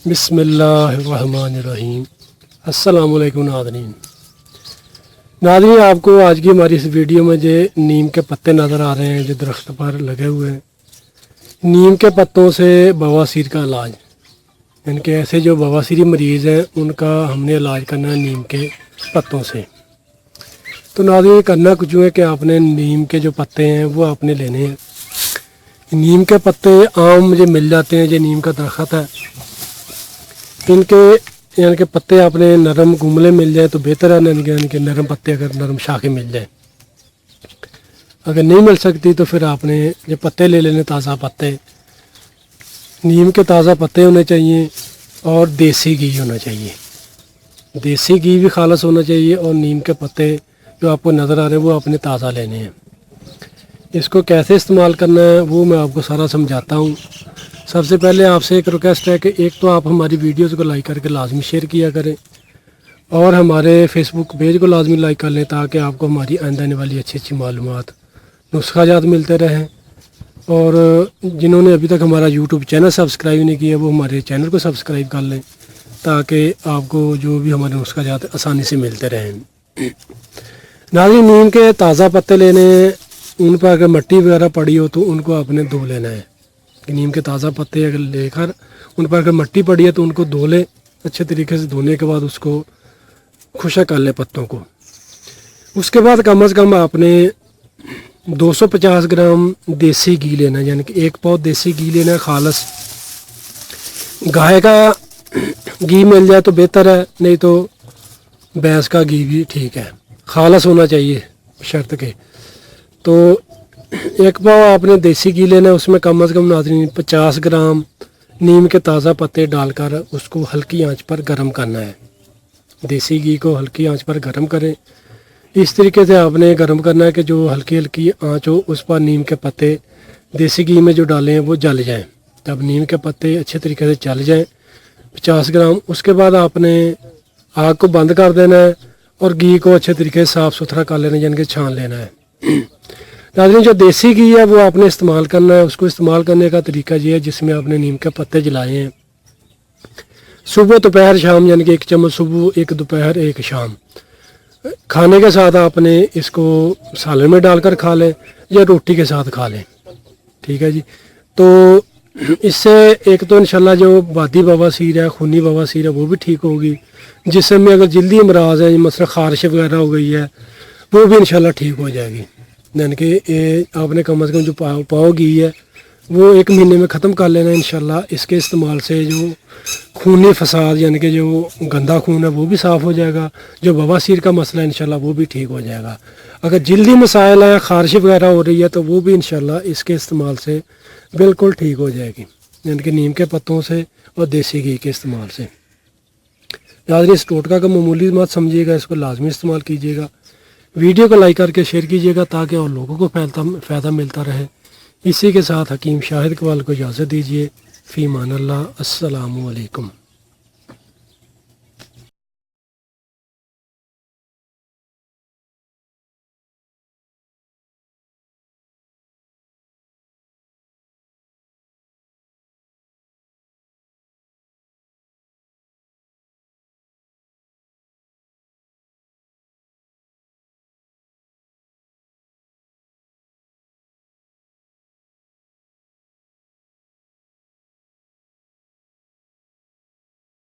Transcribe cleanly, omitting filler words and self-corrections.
بسم اللہ الرحمن الرحیم۔ السلام علیکم ناظرین، آپ کو آج کی ہماری اس ویڈیو میں جو نیم کے پتے نظر آ رہے ہیں جو درخت پر لگے ہوئے ہیں، نیم کے پتوں سے بواسیر کا علاج، یعنی کہ ایسے جو بواسیری مریض ہیں ان کا ہم نے علاج کرنا ہے نیم کے پتوں سے۔ تو ناظرین، کرنا کچھ ہے کہ آپ نے نیم کے جو پتے ہیں وہ آپ نے لینے ہیں۔ نیم کے پتے عام مجھے مل جاتے ہیں، جو نیم کا درخت ہے ان کے یعنی کہ پتے اپنے نرم گملے مل جائیں تو بہتر ہے، یعنی کہ نرم پتے اگر نرم شاخیں مل جائیں۔ اگر نہیں مل سکتی تو پھر آپ نے یہ پتے لے لینے، تازہ پتے، نیم کے تازہ پتے ہونے چاہیے اور دیسی گھی ہونا چاہیے۔ دیسی گھی بھی خالص ہونا چاہیے اور نیم کے پتے جو آپ کو نظر آ رہے ہیں وہ آپ نے تازہ لینے ہیں۔ اس کو کیسے استعمال کرنا ہے وہ میں آپ کو سارا سمجھاتا ہوں۔ سب سے پہلے آپ سے ایک ریکویسٹ ہے کہ ایک تو آپ ہماری ویڈیوز کو لائک کر کے لازمی شیئر کیا کریں اور ہمارے فیس بک پیج کو لازمی لائک کر لیں تاکہ آپ کو ہماری آئندہ آنے والی اچھی معلومات، نسخہ جات ملتے رہیں۔ اور جنہوں نے ابھی تک ہمارا یوٹیوب چینل سبسکرائب نہیں کیا وہ ہمارے چینل کو سبسکرائب کر لیں تاکہ آپ کو جو بھی ہمارے نسخہ جات آسانی سے ملتے رہیں۔ ناظرین، نیم کے تازہ پتے لینے ہیں، ان پر اگر مٹی وغیرہ پڑی ہو تو ان کو آپ نے دھو لینا ہے۔ نیم کے تازہ پتے اگر لے کر ان پر اگر مٹی پڑی ہے تو ان کو دھو لیں اچھے طریقے سے۔ دھونے کے بعد اس کو خشک کر لیں پتوں کو۔ اس کے بعد کم از کم آپ نے 250 گرام دیسی گھی لینا ہے، یعنی کہ 1 پاؤ دیسی گھی لینا ہے خالص۔ گائے کا گھی مل جائے تو بہتر ہے، نہیں تو بھینس کا گھی بھی ٹھیک ہے، خالص ہونا چاہیے شرط کے۔ تو 1 پاؤ آپ نے دیسی گھی لینا ہے، اس میں کم از کم ناظرین 50 گرام نیم کے تازہ پتے ڈال کر اس کو ہلکی آنچ پر گرم کرنا ہے۔ دیسی گھی کو ہلکی آنچ پر گرم کریں، اس طریقے سے آپ نے گرم کرنا ہے کہ جو ہلکی آنچ ہو اس پر نیم کے پتے دیسی گھی میں جو ڈالے ہیں وہ جل جائیں۔ جب نیم کے پتے اچھے طریقے سے جل جائیں 50 گرام، اس کے بعد آپ نے آگ کو بند کر دینا ہے اور گھی کو اچھے طریقے سے صاف ستھرا کر لینا ہے، یعنی کہ چھان لینا ہے۔ ناظرین، جو دیسی گھی ہے وہ آپ نے استعمال کرنا ہے۔ اس کو استعمال کرنے کا طریقہ یہ ہے جس میں آپ نے نیم کے پتے جلائے ہیں، صبح دوپہر شام، یعنی کہ 1 چمچ صبح، 1 دوپہر، 1 شام۔ کھانے کے ساتھ آپ نے اس کو سالن میں ڈال کر کھا لیں یا روٹی کے ساتھ کھا لیں، ٹھیک ہے جی۔ تو اس سے ایک تو انشاءاللہ جو بادی بواسیر ہے، خونی بواسیر ہے، وہ بھی ٹھیک ہوگی۔ جسم میں اگر جلدی امراض ہے، مثلا خارش وغیرہ ہو گئی ہے، وہ بھی انشاءاللہ ٹھیک ہو جائے گی۔ یعنی کہ آپ نے کم از کم جو پاؤ گھی ہے وہ 1 مہینے میں ختم کر لینا ہے انشاءاللہ۔ اس کے استعمال سے جو خونی فساد، یعنی کہ جو گندا خون ہے وہ بھی صاف ہو جائے گا، جو بواسیر کا مسئلہ ہے انشاءاللہ وہ بھی ٹھیک ہو جائے گا۔ اگر جلدی مسائل ہے، خارش وغیرہ ہو رہی ہے تو وہ بھی انشاءاللہ اس کے استعمال سے بالکل ٹھیک ہو جائے گی، یعنی کہ نیم کے پتوں سے اور دیسی گھی کے استعمال سے۔ ناظرین، اس ٹوٹکا کا معمولی مت سمجھیے گا، اس کو لازمی استعمال کیجیے گا۔ ویڈیو کو لائک کر کے شیئر کیجیے گا تاکہ اور لوگوں کو فائدہ ملتا رہے۔ اسی کے ساتھ حکیم شاہد اقبال کو اجازت دیجیے۔ فی امان اللہ، السلام علیکم۔